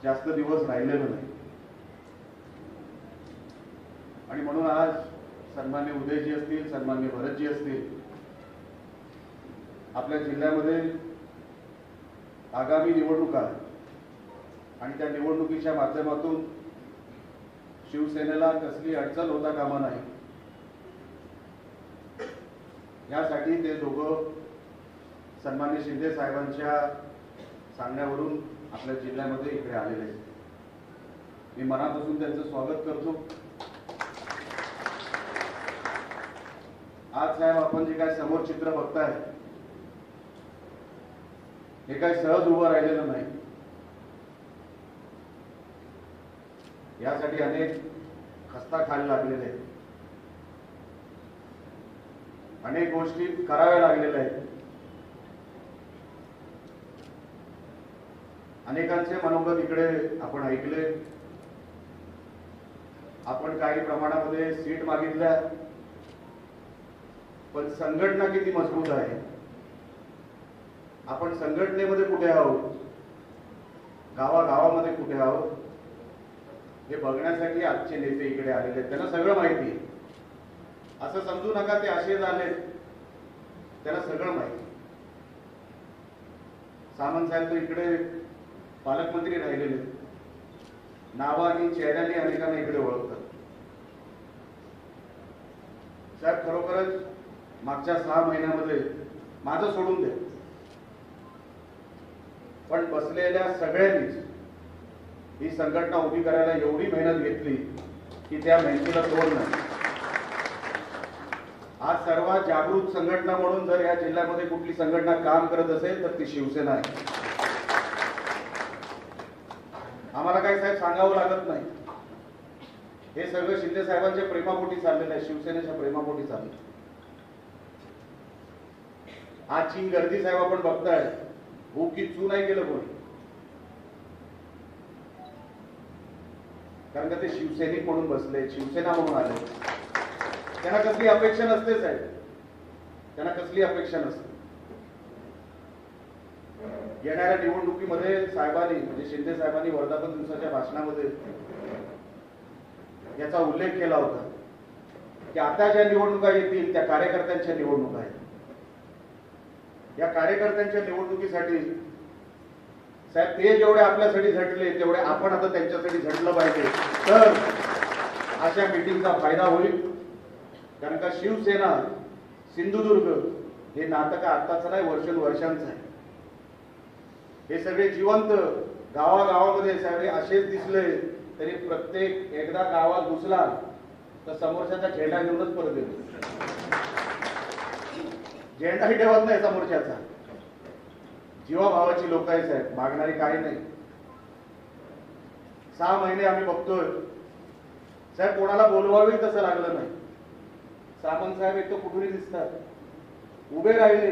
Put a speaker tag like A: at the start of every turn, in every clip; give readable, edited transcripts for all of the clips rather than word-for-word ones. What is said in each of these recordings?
A: जास्त दिवस राहिलेलं नाही आणि म्हणून आज सन्मान्य उदयजी असतील, सन्मान्य भरतजी असतील, आपल्या जिल्ह्यामध्ये आगामी निवडणुका आणि त्या निवडणुकीच्या माध्यमातून शिवसेनेला कसली अडचण होता कामा नाही यासाठी ते दोघं सन्मान्य शिंदे साहेबांच्या सांगण्यावरून आपल्या जिल्ह्यामध्ये इकडे आलेले आहेत। मी मनापासून त्यांचं स्वागत करतो। आज साहेब आपण जे काय समोर चित्र बघताय हे काय सहज उभं राहिलेलं नाही, यासाठी अनेक खस्ता खाली लागलेले आहेत, अनेक गोष्टी कराव्या लागलेल्या आहेत, अनेकांचे मनोगत इकडे आपण ऐकले, आपण काही प्रमाणामध्ये सीट मागितल्या, पण संघटना किती मजबूत आहे, आपण संघटनेमध्ये कुठे आहोत, गावागावामध्ये कुठे आहोत हे बघण्यासाठी आजचे नेते इकडे आलेले आहेत। त्यांना सगळं माहिती आहे, असं समजू नका ते असे झाले, त्यांना सगळं माहिती। सामंत साहेब तर इकडे पालकमंत्री राहिलेले, नावा आणि चेहऱ्याने अनेकांना इकडे ओळखतात। साहेब खरोखरच मागच्या 6 महिन्यामध्ये माझं सोडून दे, पण बसलेल्या सगळ्यांनीच ही संघटना उभी करायला एवढी मेहनत घेतली की त्या मेहनतीला तोड नाही। आज सर्वात जागृत संघटना म्हणून जर या जिल्ह्यामध्ये कुठली संघटना काम करत असेल तर ती शिवसेना आहे। आम्हाला काही साहेब सांगावं लागत नाही, हे सगळं शिंदे साहेबांच्या प्रेमापोटी चाललेलं आहे, शिवसेनेच्या प्रेमापोटी चाललं। आजची गर्दी साहेब आपण बघताय, भूक की चू नाही केलं कोणी, कारण का ते शिवसैनिक म्हणून बसले, शिवसेना म्हणून आले, त्यांना कसली अपेक्षा नसते साहेब, त्यांना कसली अपेक्षा नसते। येणाऱ्या निवडणुकीमध्ये साहेबांनी म्हणजे शिंदे साहेबांनी वर्धापन दिवसाच्या भाषणामध्ये याचा उल्लेख केला होता की आता ज्या निवडणुका येतील त्या कार्यकर्त्यांच्या निवडणुका आहेत। या कार्यकर्त्यांच्या निवडणुकीसाठी साहेब ते जेवढे आपल्यासाठी झटले तेवढे आपण आता त्यांच्यासाठी झटलं पाहिजे, तर अशा मीटिंगचा फायदा होईल। कारण का शिवसेना सिंधुदुर्ग हे नाटक आताच नाही, वर्षानुवर्षांचं आहे। हे सगळे जिवंत गावागावामध्ये साहेब असेच दिसले तरी प्रत्येक एकदा गावात घुसला तर समोरच्याचा झेंडा घेऊनच परत येतो, झेंडाही ठेवत नाही समोरच्याचा। जीवाभावाची लोक आहे साहेब, मागणारी काही नाही। 6 महिने आम्ही बघतोय साहेब, कोणाला बोलवावे तसं लागलं नाही। सामंत साहेब एक तर कुठूनही दिसतात, उभे राहिले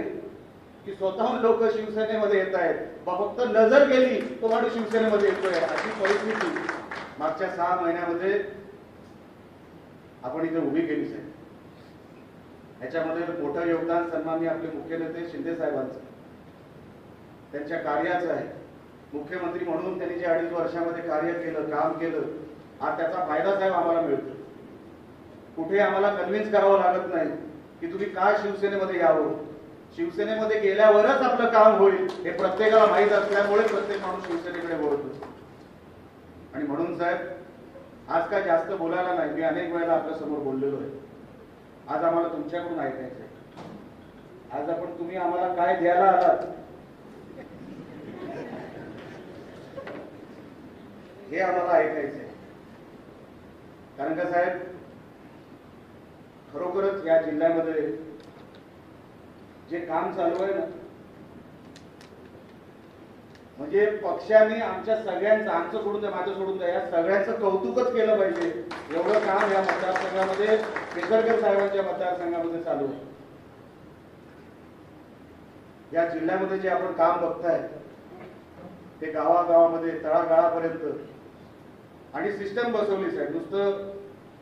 A: की स्वतःहून लोक शिवसेनेमध्ये येत आहेत, फक्त नजर गेली तो माणूस शिवसेनेमध्ये येतोय, अशी परिस्थिती मागच्या 6 महिन्यामध्ये आपण इथे उभी केली साहेब। याच्यामध्ये मोठं योगदान सन्माननीय आपले मुख्य नेते शिंदे साहेबांचं, त्यांच्या कार्याचं आहे। मुख्यमंत्री म्हणून त्यांनी जे 2.5 वर्षामध्ये कार्य केलं, काम केलं, आज त्याचा फायदा साहेब आम्हाला मिळतो। कुठे आम्हाला कन्व्हिन्स करावं लागत नाही की तुम्ही काय शिवसेनेमध्ये यावं, शिवसेनेमध्ये गेल्यावरच आपलं काम होईल हे प्रत्येकाला माहीत असल्यामुळे प्रत्येक माणूस शिवसेनेकडे वळतो। आणि म्हणून साहेब आज काय जास्त बोलायला नाही, मी अनेक वेळेला आपल्या समोर बोललेलो आहे। आज आम्हाला तुमच्याकडून ऐकायचं आहे, आज आपण तुम्ही आम्हाला काय द्यायला आलात हे आम्हाला ऐकायचं आहे। कारण का साहेब खरोखरच या जिल्ह्यामध्ये जे काम चालू आहे ना, म्हणजे पक्षाने आमच्या सगळ्यांचं, आमचं सोडून द्या, माझं सोडून द्या, या सगळ्यांचं कौतुकच केलं पाहिजे, एवढं काम या मतदारसंघामध्ये केसरकर साहेबांच्या मतदारसंघामध्ये चालू आहे। या जिल्ह्यामध्ये जे आपण काम बघताय ते गावागावामध्ये तळागाळापर्यंत आणि सिस्टम बसवली साहेब, नुसतं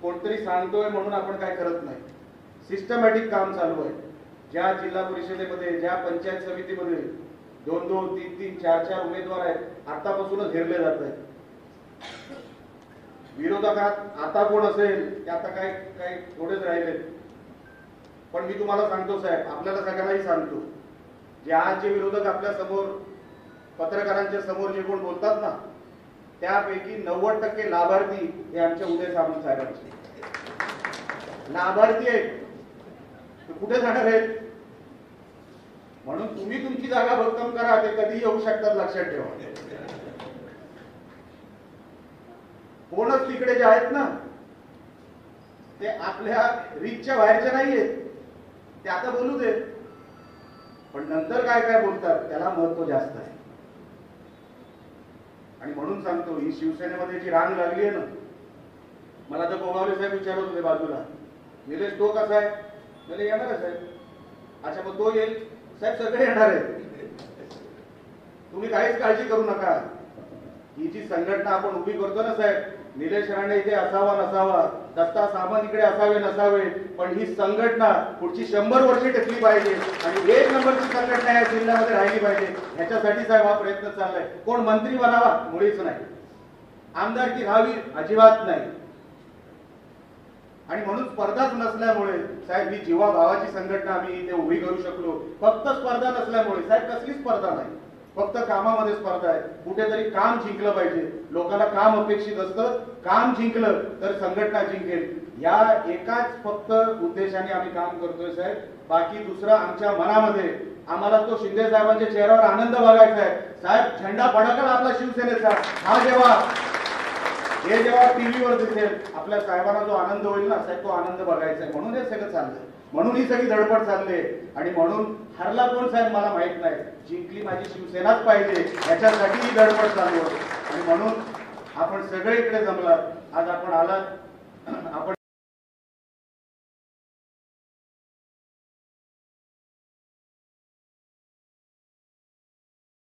A: कोणतरी सांगतोय म्हणून आपण काय करत नाही, सिस्टमॅटिक काम चालू आहे। ज्या जिल्हा परिषदेमध्ये, ज्या पंचायत समितीमध्ये 2-2, 3-3, 4-4 उमेदवार आहेत, आतापासूनच हेरले जात आहेत। विरोधकात आता कोण असेल ते आता काय काय थोडेच राहिले, पण मी तुम्हाला सांगतो साहेब, आपल्याला सगळ्यांनाही सांगतो, जे आज जे विरोधक आपल्या समोर पत्रकारांच्या समोर जे कोण बोलतात ना, त्यापैकी 90% लाभार्थी हे आमच्या उदय सामंत साहेबांचे लाभार्थी आहेत. ते कुठे जाणार आहेत? म्हणून तुम्ही तुमची जागा भक्कम करा, ते कधी येऊ शकतात, लक्षात ठेवा. कोणच तिकडे जे आहेत ना, ते आपल्या रीचच्या बाहेरचे नाहीयेत. ते आता बोलू दे, पण नंतर काय काय बोलतात त्याला महत्व जास्त आहे. आणि म्हणून सांगतो, ही शिवसेनेमध्ये जी रांग लागली आहे ना, मला तर गोगावले साहेब विचारत होते बाजूला, निलेश तो कसा आहे? म्हणजे येणार आहे साहेब. अच्छा, मग तो येईल साहेब, सगळे येणार आहेत, तुम्ही काहीच काळजी करू नका. ही जी संघटना आपण उभी करतो ना साहेब, निलेश राणे इथे असावा नसावा, दत्ता सामंत इकडे असावे नसावे, पण ही संघटना पुढची 100 वर्षे टिकली पाहिजे आणि 1 नंबरची संघटना या जिल्ह्यामध्ये राहिली पाहिजे. ह्याच्यासाठी साहेब हा प्रयत्न चाललाय. कोण मंत्री बनावा? मुळीच नाही. आमदारकी राहावी? अजिबात नाही. आणि म्हणून स्पर्धाच नसल्यामुळे साहेब, ही जीवा भावाची संघटना आम्ही इथे उभी करू शकलो. फक्त स्पर्धा नसल्यामुळे साहेब, कसली स्पर्धा नाही, फक्त कामामध्ये स्पर्धा आहे. कुठेतरी काम जिंकलं पाहिजे, लोकांना काम अपेक्षित असतं, काम जिंकलं तर संघटना जिंकेल. या एकाच फक्त उद्देशाने आम्ही काम करतोय साहेब. बाकी दुसरा आमच्या मनामध्ये आम्हाला तो शिंदे साहेबांच्या चेहऱ्यावर आनंद बघायचा आहे साहेब. झेंडा फडकला आपला शिवसेनेचा, हे जेव्हा टीव्हीवर दिसेल, आपल्या साहेबांना जो आनंद होईल ना साहेब, तो आनंद बघायचा आहे. म्हणून हे सगळं चाललंय, म्हणून ही सगळी धडपड चालली. आणि म्हणून हरला कोण साहेब मला माहित नाही, जिंकली माझी शिवसेनाच पाहिजे, याच्यासाठी ही धडपड चालू होती. आणि म्हणून आपण सगळे इकडे जमलात, आज आपण आलात. आपण